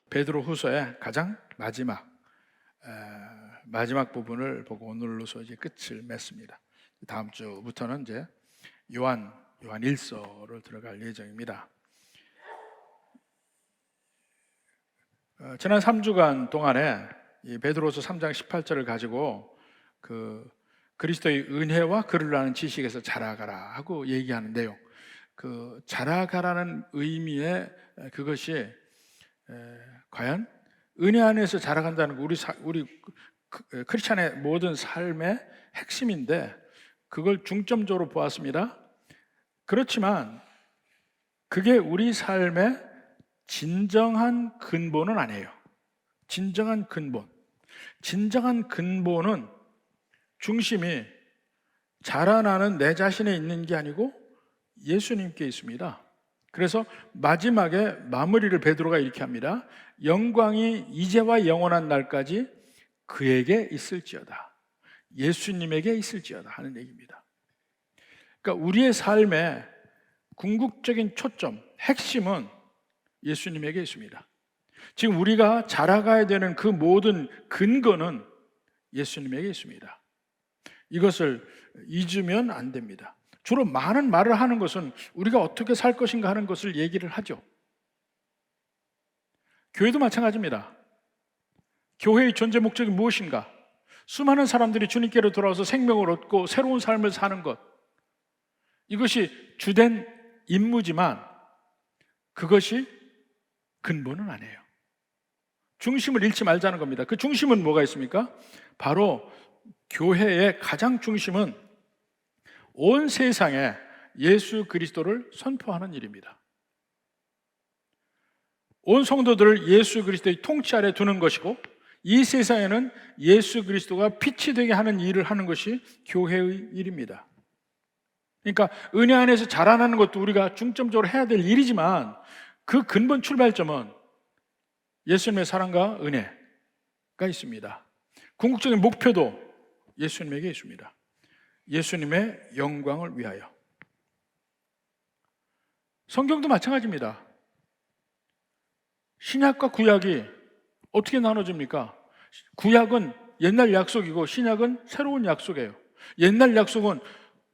베드로후서의 가장 마지막 부분을 보고 오늘로서 이제 끝을 맺습니다. 다음 주부터는 이제 요한 1서로 들어갈 예정입니다. 지난 3주간 동안에 이 베드로서 3장 18절을 가지고 그리스도의 은혜와 그를 아는 지식에서 자라가라 하고 얘기하는 내용, 자라가라는 의미의 그것이 과연 은혜 안에서 자라간다는 거, 우리 크리스찬의 모든 삶의 핵심인데 그걸 중점적으로 보았습니다. 그렇지만 그게 우리 삶의 진정한 근본은 아니에요. 진정한 근본은 중심이 자라나는 내 자신에 있는 게 아니고 예수님께 있습니다. 그래서 마지막에 마무리를 베드로가 이렇게 합니다. 영광이 이제와 영원한 날까지 그에게 있을지어다. 예수님에게 있을지어다 하는 얘기입니다. 그러니까 우리의 삶의 궁극적인 초점, 핵심은 예수님에게 있습니다. 지금 우리가 자라가야 되는 그 모든 근거는 예수님에게 있습니다. 이것을 잊으면 안 됩니다. 주로 많은 말을 하는 것은 우리가 어떻게 살 것인가 하는 것을 얘기를 하죠. 교회도 마찬가지입니다. 교회의 존재 목적이 무엇인가? 수많은 사람들이 주님께로 돌아와서 생명을 얻고 새로운 삶을 사는 것, 이것이 주된 임무지만 그것이 근본은 아니에요. 중심을 잃지 말자는 겁니다. 그 중심은 뭐가 있습니까? 바로 교회의 가장 중심은 온 세상에 예수 그리스도를 선포하는 일입니다. 온 성도들을 예수 그리스도의 통치 아래 두는 것이고, 이 세상에는 예수 그리스도가 빛이 되게 하는 일을 하는 것이 교회의 일입니다. 그러니까 은혜 안에서 자라나는 것도 우리가 중점적으로 해야 될 일이지만 그 근본 출발점은 예수님의 사랑과 은혜가 있습니다. 궁극적인 목표도 예수님에게 있습니다. 예수님의 영광을 위하여. 성경도 마찬가지입니다. 신약과 구약이 어떻게 나눠집니까? 구약은 옛날 약속이고 신약은 새로운 약속이에요. 옛날 약속은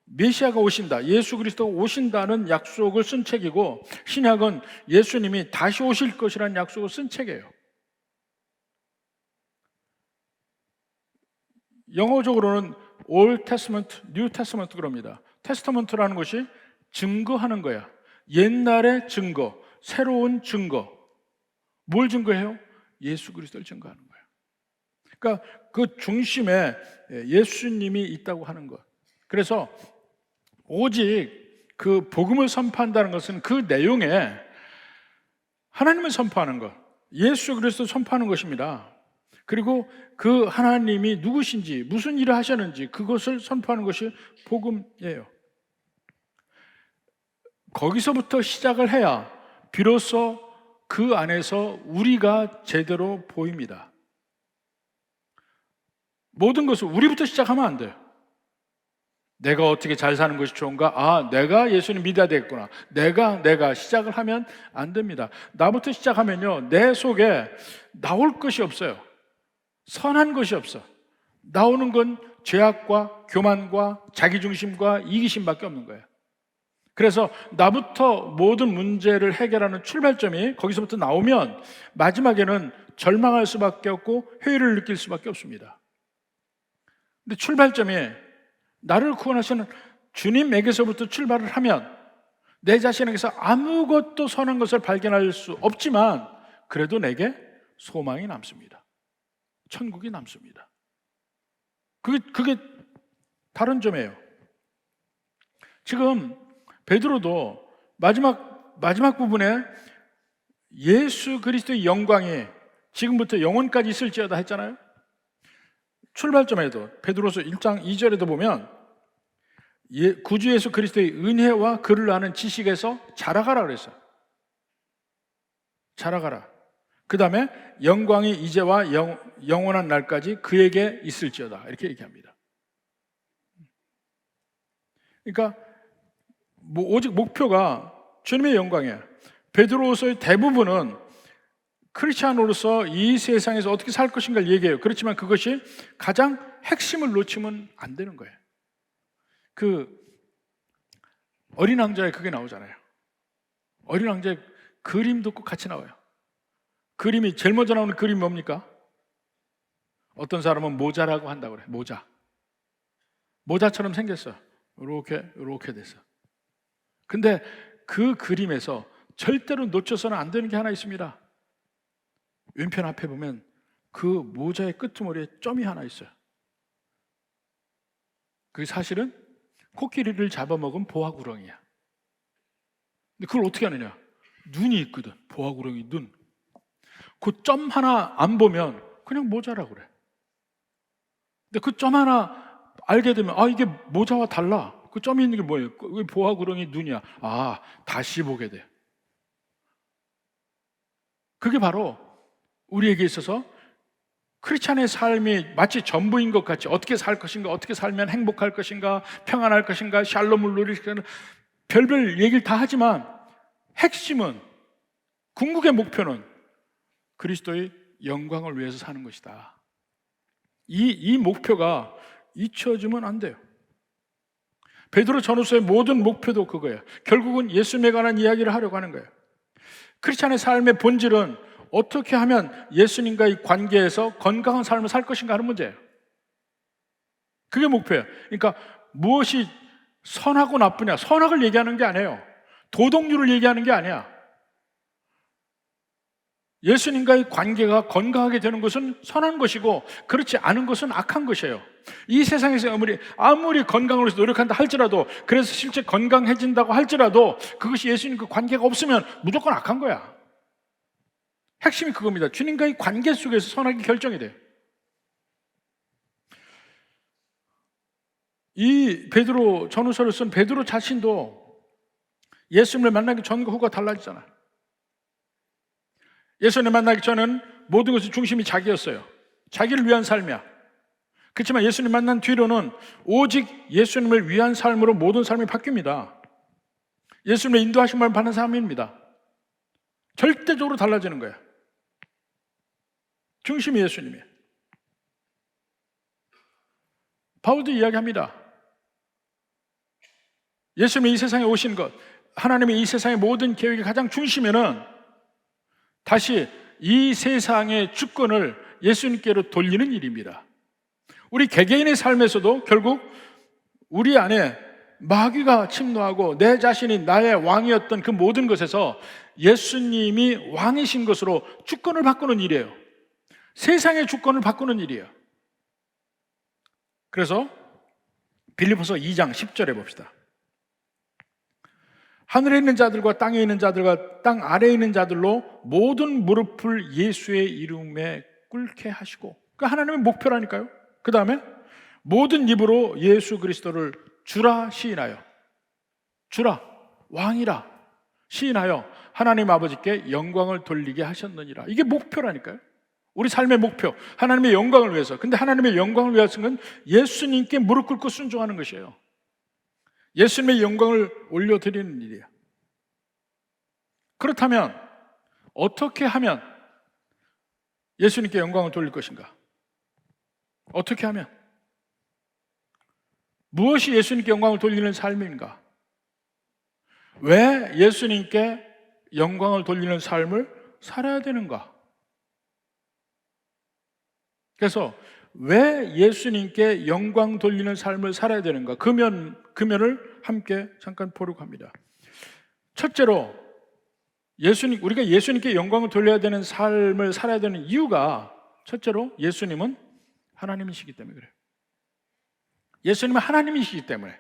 메시아가 오신다, 예수 그리스도가 오신다는 약속을 쓴 책이고, 신약은 예수님이 다시 오실 것이라는 약속을 쓴 책이에요. 영어적으로는 Old Testament, New Testament 그럽니다. 테스터먼트라는 것이 증거하는 거야. 옛날의 증거, 새로운 증거. 뭘 증거해요? 예수 그리스도를 증거하는 거예요. 그러니까 그 중심에 예수님이 있다고 하는 것. 그래서 오직 그 복음을 선포한다는 것은 그 내용에 하나님을 선포하는 것, 예수 그리스도를 선포하는 것입니다. 그리고 그 하나님이 누구신지, 무슨 일을 하셨는지 그것을 선포하는 것이 복음이에요. 거기서부터 시작을 해야 비로소 그 안에서 우리가 제대로 보입니다. 모든 것을 우리부터 시작하면 안 돼요. 내가 어떻게 잘 사는 것이 좋은가? 내가 예수님 믿어야 되겠구나. 내가 시작을 하면 안 됩니다. 나부터 시작하면요, 내 속에 나올 것이 없어요. 선한 것이 없어. 나오는 건 죄악과 교만과 자기중심과 이기심밖에 없는 거예요. 그래서 나부터 모든 문제를 해결하는 출발점이 거기서부터 나오면 마지막에는 절망할 수밖에 없고 회의를 느낄 수밖에 없습니다. 근데 출발점이 나를 구원하시는 주님에게서부터 출발을 하면 내 자신에게서 아무것도 선한 것을 발견할 수 없지만 그래도 내게 소망이 남습니다. 천국이 남습니다. 그게 다른 점이에요. 지금 베드로도 마지막 부분에 예수 그리스도의 영광이 지금부터 영원까지 있을지어다 했잖아요. 출발점에도 베드로서 1장 2절에도 보면 구주 예수 그리스도의 은혜와 그를 아는 지식에서 자라가라 그랬어요. 자라가라. 그 다음에 영광이 이제와 영원한 날까지 그에게 있을지어다 이렇게 얘기합니다. 그러니까 오직 목표가 주님의 영광이에요. 베드로서의 대부분은 크리스찬으로서 이 세상에서 어떻게 살 것인가를 얘기해요. 그렇지만 그것이 가장 핵심을 놓치면 안 되는 거예요. 그 어린 왕자에 그게 나오잖아요. 어린 왕자의 그림도 꼭 같이 나와요. 그림이 제일 먼저 나오는 그림이 뭡니까? 어떤 사람은 모자라고 한다고 그래. 모자처럼 생겼어. 이렇게 됐어. 근데 그 그림에서 절대로 놓쳐서는 안 되는 게 하나 있습니다. 왼편 앞에 보면 그 모자의 끄트머리에 점이 하나 있어요. 그게 사실은 코끼리를 잡아먹은 보아구렁이야. 근데 그걸 어떻게 하느냐? 눈이 있거든. 보아구렁이 눈. 그 점 하나 안 보면 그냥 모자라고 그래. 근데 그 점 하나 알게 되면 이게 모자와 달라. 그 점이 있는 게 뭐예요? 그 보아구렁이 눈이야. 다시 보게 돼. 그게 바로 우리에게 있어서 크리스찬의 삶이 마치 전부인 것 같이 어떻게 살 것인가, 어떻게 살면 행복할 것인가, 평안할 것인가, 샬롬을 누릴 것인가, 별별 얘기를 다 하지만 핵심은, 궁극의 목표는 그리스도의 영광을 위해서 사는 것이다. 이 목표가 잊혀지면 안 돼요. 베드로 전후서의 모든 목표도 그거예요. 결국은 예수님에 관한 이야기를 하려고 하는 거예요. 크리스찬의 삶의 본질은 어떻게 하면 예수님과의 관계에서 건강한 삶을 살 것인가 하는 문제예요. 그게 목표예요. 그러니까 무엇이 선하고 나쁘냐, 선악을 얘기하는 게 아니에요. 도덕률을 얘기하는 게 아니야. 예수님과의 관계가 건강하게 되는 것은 선한 것이고 그렇지 않은 것은 악한 것이에요. 이 세상에서 아무리 건강을 위해서 노력한다 할지라도, 그래서 실제 건강해진다고 할지라도 그것이 예수님과 관계가 없으면 무조건 악한 거야. 핵심이 그겁니다. 주님과의 관계 속에서 선하게 결정이 돼요. 이 베드로 전후서를 쓴 베드로 자신도 예수님을 만나기 전과 후가 달라지잖아요. 예수님을 만나기 전에는 모든 것의 중심이 자기였어요. 자기를 위한 삶이야. 그렇지만 예수님 만난 뒤로는 오직 예수님을 위한 삶으로 모든 삶이 바뀝니다. 예수님의 인도하심을 받는 삶입니다. 절대적으로 달라지는 거예요. 중심이 예수님이에요. 바울도 이야기합니다. 예수님이 이 세상에 오신 것, 하나님의 이 세상의 모든 계획의 가장 중심에는 다시 이 세상의 주권을 예수님께로 돌리는 일입니다. 우리 개개인의 삶에서도 결국 우리 안에 마귀가 침노하고 내 자신이 나의 왕이었던 그 모든 것에서 예수님이 왕이신 것으로 주권을 바꾸는 일이에요. 세상의 주권을 바꾸는 일이에요. 그래서 빌립보서 2장 10절에 봅시다. 하늘에 있는 자들과 땅에 있는 자들과 땅 아래에 있는 자들로 모든 무릎을 예수의 이름에 꿇게 하시고, 그 하나님의 목표라니까요. 그 다음에 모든 입으로 예수 그리스도를 주라 시인하여, 주라 왕이라 시인하여 하나님 아버지께 영광을 돌리게 하셨느니라. 이게 목표라니까요. 우리 삶의 목표, 하나님의 영광을 위해서. 근데 하나님의 영광을 위해서는 예수님께 무릎 꿇고 순종하는 것이에요. 예수님의 영광을 올려드리는 일이에요. 그렇다면 어떻게 하면 예수님께 영광을 돌릴 것인가? 어떻게 하면? 무엇이 예수님께 영광을 돌리는 삶인가? 왜 예수님께 영광을 돌리는 삶을 살아야 되는가? 그래서 왜 예수님께 영광 돌리는 삶을 살아야 되는가? 그 면을 함께 잠깐 보려고 합니다. 첫째로 우리가 예수님께 영광을 돌려야 되는 삶을 살아야 되는 이유가, 첫째로 예수님은 하나님이시기 때문에 그래요. 예수님은 하나님이시기 때문에.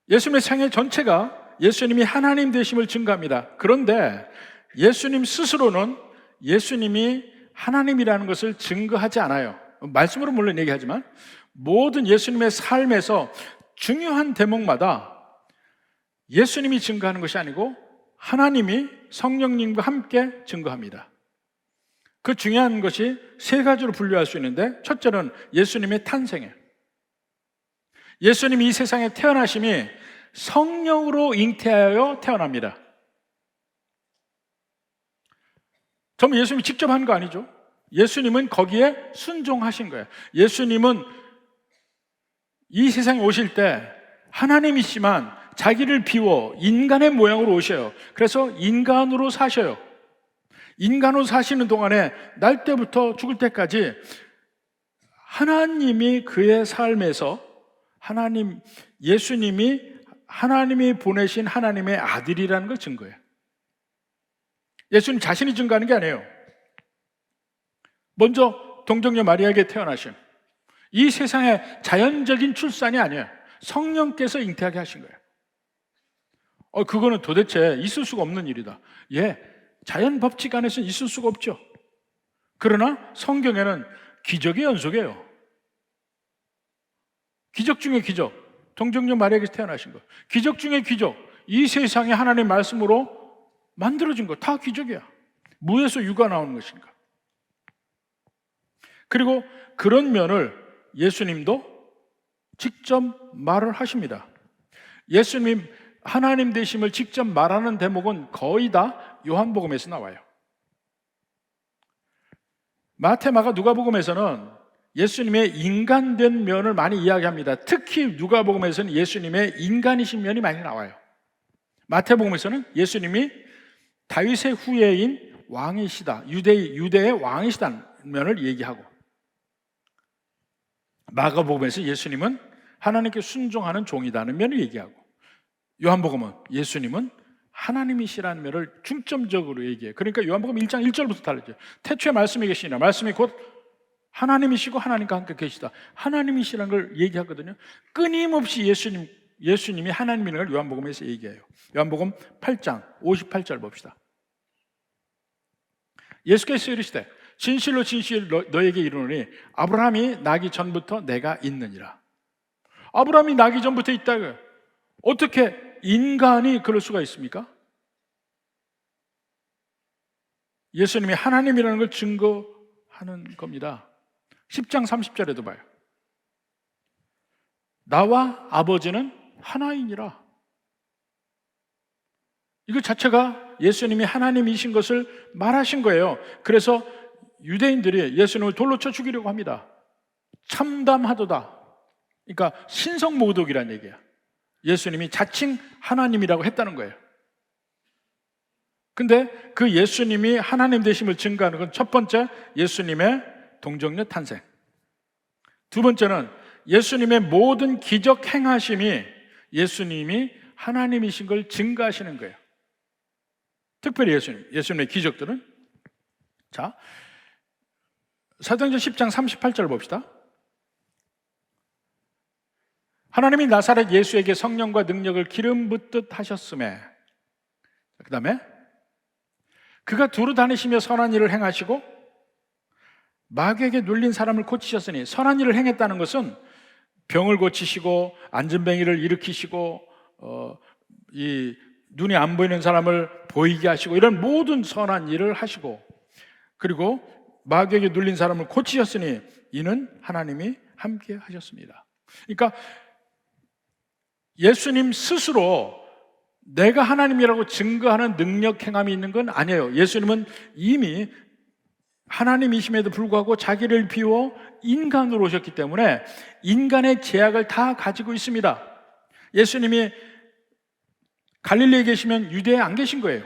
예수님의 생애 전체가 예수님이 하나님 되심을 증거합니다. 그런데 예수님 스스로는 예수님이 하나님이라는 것을 증거하지 않아요. 말씀으로 물론 얘기하지만 모든 예수님의 삶에서 중요한 대목마다 예수님이 증거하는 것이 아니고 하나님이 성령님과 함께 증거합니다. 그 중요한 것이 세 가지로 분류할 수 있는데, 첫째는 예수님의 탄생이에요. 예수님이 이 세상에 태어나심이 성령으로 잉태하여 태어납니다. 전부 예수님이 직접 한 거 아니죠? 예수님은 거기에 순종하신 거예요. 예수님은 이 세상에 오실 때 하나님이시지만 자기를 비워 인간의 모양으로 오셔요. 그래서 인간으로 사셔요. 인간으로 사시는 동안에 날 때부터 죽을 때까지 하나님이 그의 삶에서 예수님이 하나님이 보내신 하나님의 아들이라는 걸 증거해요. 예수님 자신이 증거하는 게 아니에요. 먼저 동정녀 마리아에게 태어나신 이 세상의 자연적인 출산이 아니에요. 성령께서 잉태하게 하신 거예요. 그거는 도대체 있을 수가 없는 일이다. 자연 법칙 안에서는 있을 수가 없죠. 그러나 성경에는 기적의 연속이에요. 기적 중에 기적. 동정녀 마리아에게서 태어나신 거. 기적 중에 기적. 이 세상에 하나님의 말씀으로 만들어진 거 다 기적이야. 무에서 유가 나오는 것인가. 그리고 그런 면을 예수님도 직접 말을 하십니다. 예수님이 하나님 되심을 직접 말하는 대목은 거의 다 요한복음에서 나와요. 마태, 마가, 누가복음에서는 예수님의 인간된 면을 많이 이야기합니다. 특히 누가복음에서는 예수님의 인간이신 면이 많이 나와요. 마태복음에서는 예수님이 다윗의 후예인 왕이시다, 유대의 왕이시다는 면을 얘기하고, 마가복음에서 예수님은 하나님께 순종하는 종이다는 면을 얘기하고, 요한복음은 예수님은 하나님이시라는 면을 중점적으로 얘기해요. 그러니까 요한복음 1장 1절부터 달라져요. 태초에 말씀이 계시니라, 말씀이 곧 하나님이시고 하나님과 함께 계시다. 하나님이시라는 걸 얘기하거든요. 끊임없이 예수님이 하나님이라는 걸 요한복음에서 얘기해요. 요한복음 8장 58절 봅시다. 예수께서 이르시되 진실로 진실로 너에게 이르노니 아브라함이 나기 전부터 내가 있느니라. 아브라함이 나기 전부터 있다고요. 어떻게 인간이 그럴 수가 있습니까? 예수님이 하나님이라는 걸 증거하는 겁니다. 10장 30절에도 봐요. 나와 아버지는 하나이니라. 이거 자체가 예수님이 하나님이신 것을 말하신 거예요. 그래서 유대인들이 예수님을 돌로 쳐 죽이려고 합니다. 참담하도다. 그러니까 신성모독이라는 얘기야. 예수님이 자칭 하나님이라고 했다는 거예요. 근데 그 예수님이 하나님 되심을 증거하는 건 첫 번째, 예수님의 동정녀 탄생. 두 번째는 예수님의 모든 기적 행하심이 예수님이 하나님이신 걸 증거하시는 거예요. 특별히 예수님의 기적들은, 자, 사도행전 10장 38절 봅시다. 하나님이 나사렛 예수에게 성령과 능력을 기름 붓듯 하셨음에, 그 다음에 그가 두루 다니시며 선한 일을 행하시고 마귀에게 눌린 사람을 고치셨으니, 선한 일을 행했다는 것은 병을 고치시고 안진뱅이를 일으키시고 이 눈이 안 보이는 사람을 보이게 하시고 이런 모든 선한 일을 하시고, 그리고 마귀에게 눌린 사람을 고치셨으니 이는 하나님이 함께 하셨습니다. 그러니까 예수님 스스로 내가 하나님이라고 증거하는 능력 행함이 있는 건 아니에요. 예수님은 이미 하나님이심에도 불구하고 자기를 비워 인간으로 오셨기 때문에 인간의 제약을 다 가지고 있습니다. 예수님이 갈릴리에 계시면 유대에 안 계신 거예요.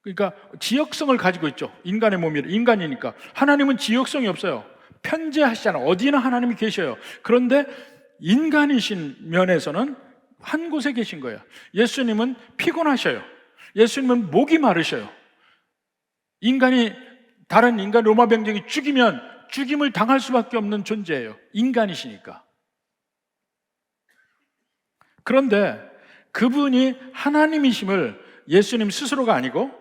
그러니까 지역성을 가지고 있죠. 인간의 인간이니까. 하나님은 지역성이 없어요. 편재하시잖아요. 어디나 하나님이 계셔요. 그런데 인간이신 면에서는 한 곳에 계신 거예요. 예수님은 피곤하셔요. 예수님은 목이 마르셔요. 다른 인간 로마 병정이 죽이면 죽임을 당할 수밖에 없는 존재예요. 인간이시니까. 그런데 그분이 하나님이심을 예수님 스스로가 아니고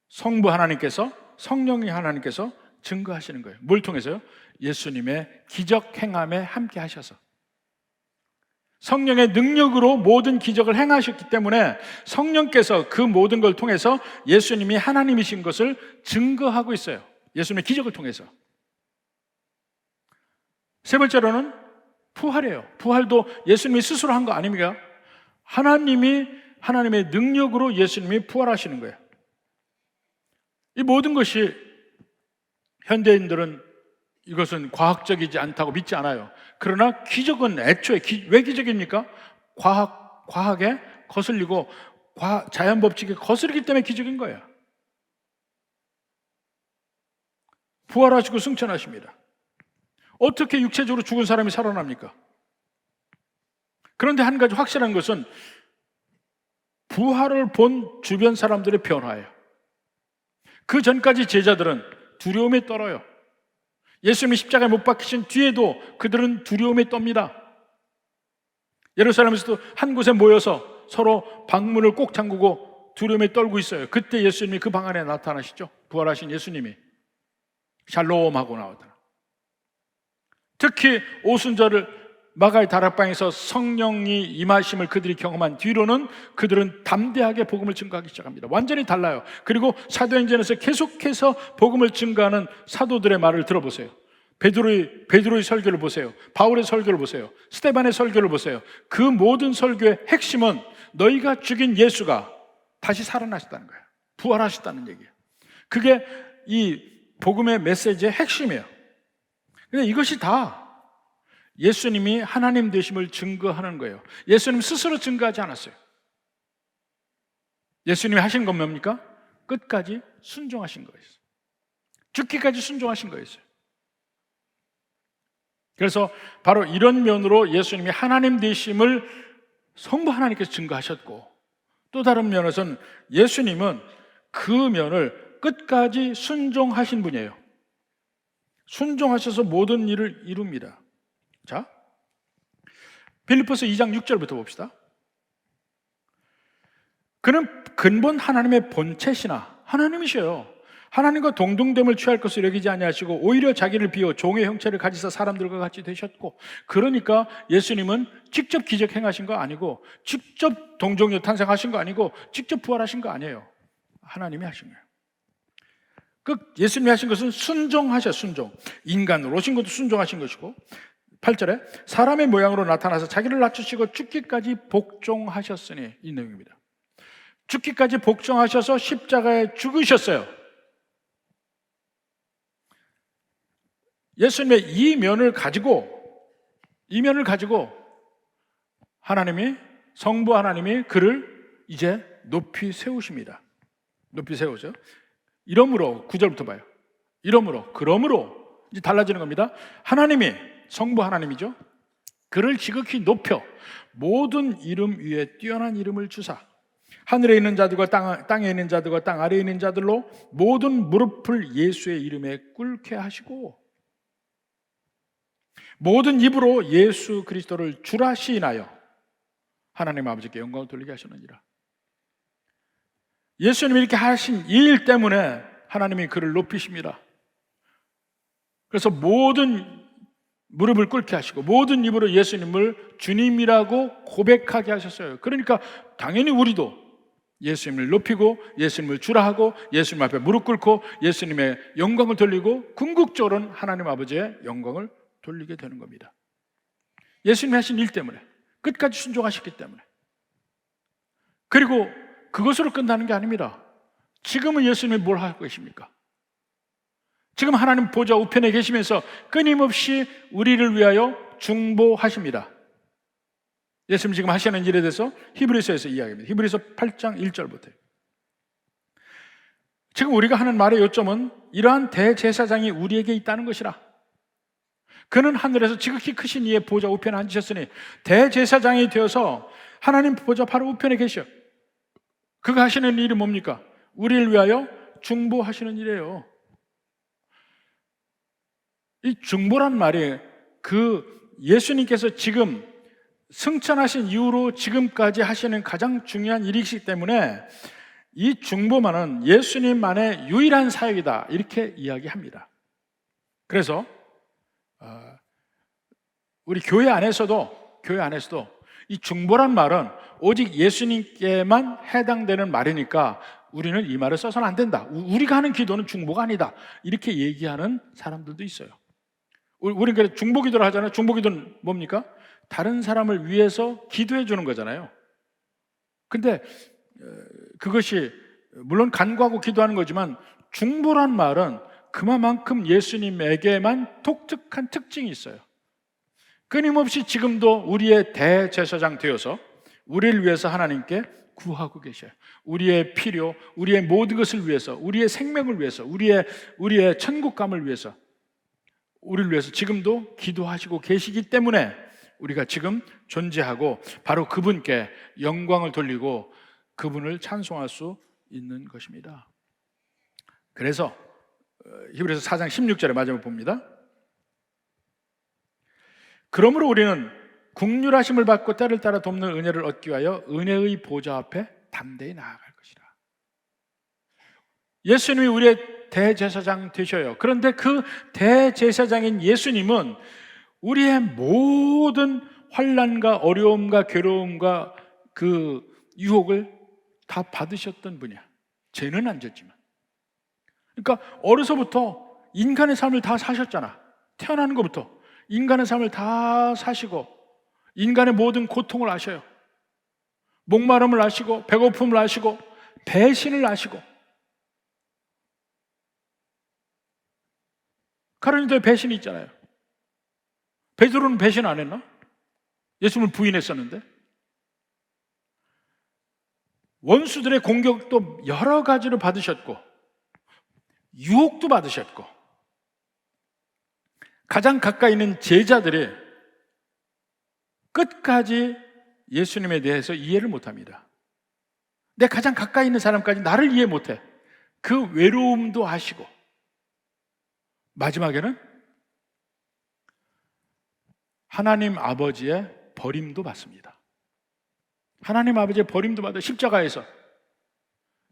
성부 하나님께서, 성령이 하나님께서 증거하시는 거예요. 뭘 통해서요? 예수님의 기적 행함에 함께 하셔서. 성령의 능력으로 모든 기적을 행하셨기 때문에 성령께서 그 모든 걸 통해서 예수님이 하나님이신 것을 증거하고 있어요. 예수님의 기적을 통해서. 세 번째로는 부활이에요. 부활도 예수님이 스스로 한 거 아닙니까? 하나님의 능력으로 예수님이 부활하시는 거예요. 이 모든 것이 현대인들은 이것은 과학적이지 않다고 믿지 않아요. 그러나 기적은 애초에 왜 기적입니까? 과학에 거슬리고 자연 법칙에 거스르기 때문에 기적인 거예요. 부활하시고 승천하십니다. 어떻게 육체적으로 죽은 사람이 살아납니까? 그런데 한 가지 확실한 것은 부활을 본 주변 사람들의 변화예요. 그 전까지 제자들은 두려움에 떨어요. 예수님이 십자가에 못 박히신 뒤에도 그들은 두려움에 떱니다. 예루살렘에서도 한 곳에 모여서 서로 방문을 꼭 잠그고 두려움에 떨고 있어요. 그때 예수님이 그 방 안에 나타나시죠. 부활하신 예수님이 샬롬 하고 나오더라. 특히 오순절을 마가의 다락방에서 성령이 임하심을 그들이 경험한 뒤로는 그들은 담대하게 복음을 증거하기 시작합니다. 완전히 달라요. 그리고 사도행전에서 계속해서 복음을 증거하는 사도들의 말을 들어보세요. 베드로의 설교를 보세요. 바울의 설교를 보세요. 스데반의 설교를 보세요. 그 모든 설교의 핵심은 너희가 죽인 예수가 다시 살아나셨다는 거예요. 부활하셨다는 얘기예요. 그게 이 복음의 메시지의 핵심이에요. 근데 이것이 다 예수님이 하나님 되심을 증거하는 거예요. 예수님 스스로 증거하지 않았어요. 예수님이 하신 건 뭡니까? 끝까지 순종하신 거였어요. 죽기까지 순종하신 거였어요. 그래서 바로 이런 면으로 예수님이 하나님 되심을 성부 하나님께서 증거하셨고, 또 다른 면에서는 예수님은 그 면을 끝까지 순종하신 분이에요. 순종하셔서 모든 일을 이룹니다. 자, 빌립보서 2장 6절부터 봅시다. 그는 근본 하나님의 본체시나 하나님이셔요. 하나님과 동등됨을 취할 것을 여기지 아니하시고 오히려 자기를 비워 종의 형체를 가지사 사람들과 같이 되셨고, 그러니까 예수님은 직접 기적 행하신 거 아니고, 직접 동정녀 탄생하신 거 아니고, 직접 부활하신 거 아니에요. 하나님이 하신 거예요. 예수님이 하신 것은 순종. 인간으로 오신 것도 순종하신 것이고, 8절에 사람의 모양으로 나타나서 자기를 낮추시고 죽기까지 복종하셨으니, 이 내용입니다. 죽기까지 복종하셔서 십자가에 죽으셨어요. 예수님의 이 면을 가지고 하나님이, 성부 하나님이 그를 이제 높이 세우십니다. 높이 세우죠. 이러므로, 9절부터 봐요. 그러므로 이제 달라지는 겁니다. 하나님이, 성부 하나님이죠, 그를 지극히 높여 모든 이름 위에 뛰어난 이름을 주사 하늘에 있는 자들과 땅에 있는 자들과 땅 아래에 있는 자들로 모든 무릎을 예수의 이름에 꿇게 하시고 모든 입으로 예수 그리스도를 주라 시인하여 하나님 아버지께 영광을 돌리게 하셨느니라. 예수님이 이렇게 하신 이 일 때문에 하나님이 그를 높이십니다. 그래서 모든 무릎을 꿇게 하시고 모든 입으로 예수님을 주님이라고 고백하게 하셨어요. 그러니까 당연히 우리도 예수님을 높이고 예수님을 주라 하고 예수님 앞에 무릎 꿇고 예수님의 영광을 돌리고 궁극적으로는 하나님 아버지의 영광을 돌리게 되는 겁니다. 예수님이 하신 일 때문에, 끝까지 순종하셨기 때문에. 그리고 그것으로 끝나는 게 아닙니다. 지금은 예수님이 뭘 하고 계십니까? 지금 하나님 보좌 우편에 계시면서 끊임없이 우리를 위하여 중보하십니다. 예수님 지금 하시는 일에 대해서 히브리서에서 이야기합니다. 히브리서 8장 1절부터. 지금 우리가 하는 말의 요점은 이러한 대제사장이 우리에게 있다는 것이라. 그는 하늘에서 지극히 크신 이의 보좌 우편에 앉으셨으니 대제사장이 되어서 하나님 보좌 바로 우편에 계셔. 그가 하시는 일이 뭡니까? 우리를 위하여 중보하시는 일이에요. 이 중보란 말이 예수님께서 지금 승천하신 이후로 지금까지 하시는 가장 중요한 일이기 때문에 이 중보만은 예수님만의 유일한 사역이다, 이렇게 이야기합니다. 그래서 우리 교회 안에서도 이 중보란 말은 오직 예수님께만 해당되는 말이니까 우리는 이 말을 써서는 안 된다, 우리가 하는 기도는 중보가 아니다, 이렇게 얘기하는 사람들도 있어요. 우리가 중보기도를 하잖아요. 중보기도는 뭡니까? 다른 사람을 위해서 기도해 주는 거잖아요. 근데 그것이 물론 간구하고 기도하는 거지만 중보란 말은 그만큼 예수님에게만 독특한 특징이 있어요. 끊임없이 지금도 우리의 대제사장 되어서 우리를 위해서 하나님께 구하고 계셔요. 우리의 필요, 우리의 모든 것을 위해서, 우리의 생명을 위해서, 우리의 천국감을 위해서, 우리를 위해서 지금도 기도하시고 계시기 때문에 우리가 지금 존재하고 바로 그분께 영광을 돌리고 그분을 찬송할 수 있는 것입니다. 그래서 히브리서 4장 16절에 마지막 봅니다. 그러므로 우리는 긍휼하심을 받고 때를 따라 돕는 은혜를 얻기 위하여 은혜의 보좌 앞에 담대히 나아갈 것이라. 예수님이 우리의 대제사장 되셔요. 그런데 그 대제사장인 예수님은 우리의 모든 환난과 어려움과 괴로움과 그 유혹을 다 받으셨던 분이야. 죄는 안 졌지만. 그러니까 어려서부터 인간의 삶을 다 사셨잖아. 태어나는 것부터 인간의 삶을 다 사시고 인간의 모든 고통을 아셔요. 목마름을 아시고 배고픔을 아시고 배신을 아시고. 가룟유다에 배신이 있잖아요. 베드로는 배신 안 했나? 예수님을 부인했었는데. 원수들의 공격도 여러 가지로 받으셨고 유혹도 받으셨고 가장 가까이 있는 제자들이 끝까지 예수님에 대해서 이해를 못합니다. 내 가장 가까이 있는 사람까지 나를 이해 못해. 그 외로움도 아시고 마지막에는 하나님 아버지의 버림도 받습니다. 하나님 아버지의 버림도 받아 십자가에서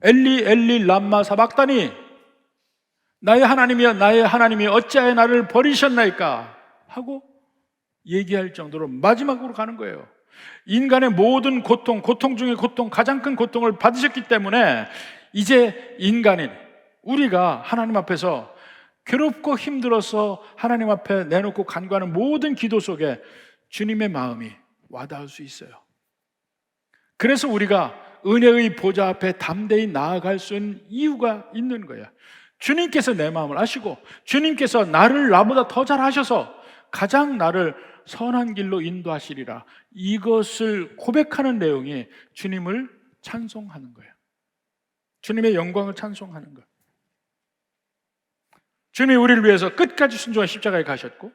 엘리 엘리 람마 사박다니 나의 하나님이여 나의 하나님이 어찌하여 나를 버리셨나이까 하고 얘기할 정도로 마지막으로 가는 거예요. 인간의 모든 고통, 고통 중에 고통, 가장 큰 고통을 받으셨기 때문에 이제 인간인 우리가 하나님 앞에서 괴롭고 힘들어서 하나님 앞에 내놓고 간구하는 모든 기도 속에 주님의 마음이 와닿을 수 있어요. 그래서 우리가 은혜의 보좌 앞에 담대히 나아갈 수 있는 이유가 있는 거예요. 주님께서 내 마음을 아시고 주님께서 나를 나보다 더 잘 아셔서 가장 나를 선한 길로 인도하시리라. 이것을 고백하는 내용이 주님을 찬송하는 거예요. 주님의 영광을 찬송하는 거예요. 주님이 우리를 위해서 끝까지 순종한 십자가에 가셨고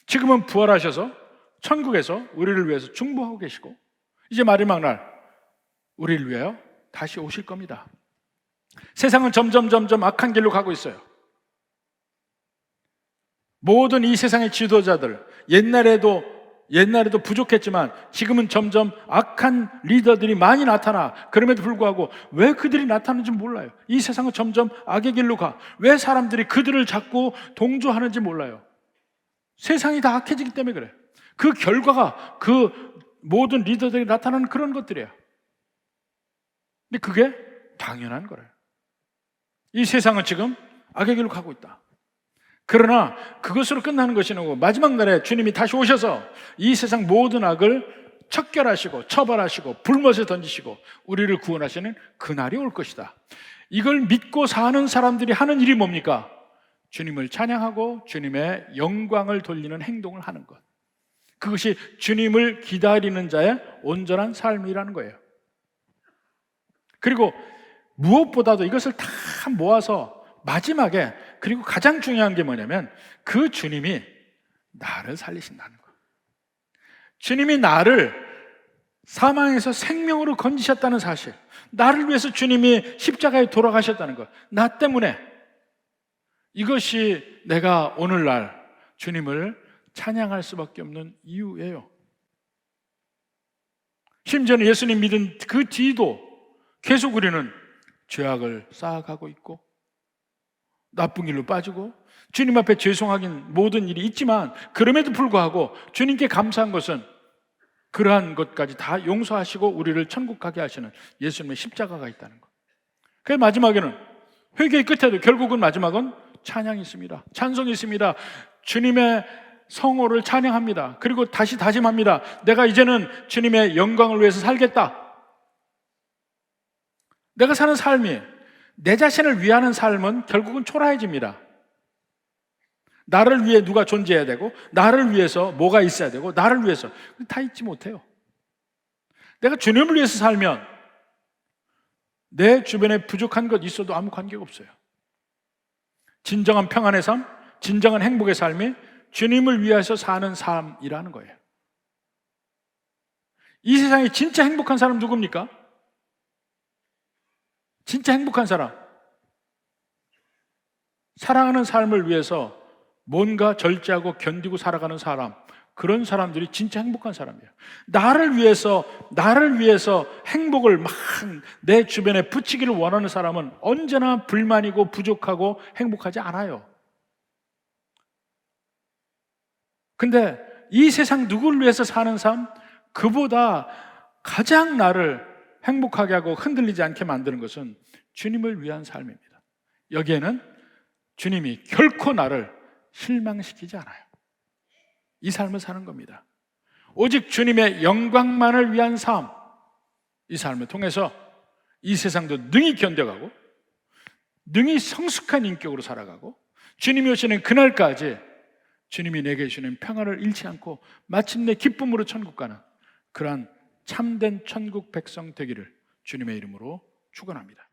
지금은 부활하셔서 천국에서 우리를 위해서 중보하고 계시고 이제 마지막 날 우리를 위하여 다시 오실 겁니다. 세상은 점점 악한 길로 가고 있어요. 모든 이 세상의 지도자들 옛날에도 부족했지만 지금은 점점 악한 리더들이 많이 나타나. 그럼에도 불구하고 왜 그들이 나타나는지 몰라요. 이 세상은 점점 악의 길로 가. 왜 사람들이 그들을 자꾸 동조하는지 몰라요. 세상이 다 악해지기 때문에 그래. 그 결과가 그 모든 리더들이 나타나는 그런 것들이에요. 근데 그게 당연한 거래요. 이 세상은 지금 악의 길로 가고 있다. 그러나 그것으로 끝나는 것이 아니고 마지막 날에 주님이 다시 오셔서 이 세상 모든 악을 척결하시고 처벌하시고 불못에 던지시고 우리를 구원하시는 그날이 올 것이다. 이걸 믿고 사는 사람들이 하는 일이 뭡니까? 주님을 찬양하고 주님의 영광을 돌리는 행동을 하는 것. 그것이 주님을 기다리는 자의 온전한 삶이라는 거예요. 그리고 무엇보다도 이것을 다 모아서 마지막에 그리고 가장 중요한 게 뭐냐면 그 주님이 나를 살리신다는 거예요. 주님이 나를 사망에서 생명으로 건지셨다는 사실, 나를 위해서 주님이 십자가에 돌아가셨다는 것, 나 때문에. 이것이 내가 오늘날 주님을 찬양할 수밖에 없는 이유예요. 심지어는 예수님 믿은 그 뒤도 계속 우리는 죄악을 쌓아가고 있고 나쁜 길로 빠지고 주님 앞에 죄송하긴 모든 일이 있지만 그럼에도 불구하고 주님께 감사한 것은 그러한 것까지 다 용서하시고 우리를 천국 가게 하시는 예수님의 십자가가 있다는 것. 그래서 마지막에는 회개의 끝에도 결국은 마지막은 찬양이 있습니다. 찬송이 있습니다. 주님의 성호를 찬양합니다. 그리고 다시 다짐합니다. 내가 이제는 주님의 영광을 위해서 살겠다. 내가 사는 삶이 내 자신을 위하는 삶은 결국은 초라해집니다. 나를 위해 누가 존재해야 되고, 나를 위해서 뭐가 있어야 되고, 나를 위해서 다 있지 못해요. 내가 주님을 위해서 살면 내 주변에 부족한 것 있어도 아무 관계가 없어요. 진정한 평안의 삶, 진정한 행복의 삶이 주님을 위해서 사는 삶이라는 거예요. 이 세상에 진짜 행복한 사람 누굽니까? 진짜 행복한 사람, 사랑하는 삶을 위해서 뭔가 절제하고 견디고 살아가는 사람, 그런 사람들이 진짜 행복한 사람이에요. 나를 위해서 행복을 막 내 주변에 붙이기를 원하는 사람은 언제나 불만이고 부족하고 행복하지 않아요. 근데 이 세상 누구를 위해서 사는 삶, 그보다 가장 나를 행복하게 하고 흔들리지 않게 만드는 것은 주님을 위한 삶입니다. 여기에는 주님이 결코 나를 실망시키지 않아요. 이 삶을 사는 겁니다. 오직 주님의 영광만을 위한 삶, 이 삶을 통해서 이 세상도 능히 견뎌가고 능히 성숙한 인격으로 살아가고 주님이 오시는 그날까지 주님이 내게 주는 평안을 잃지 않고 마침내 기쁨으로 천국 가는 그러한 참된 천국 백성 되기를 주님의 이름으로 축원합니다.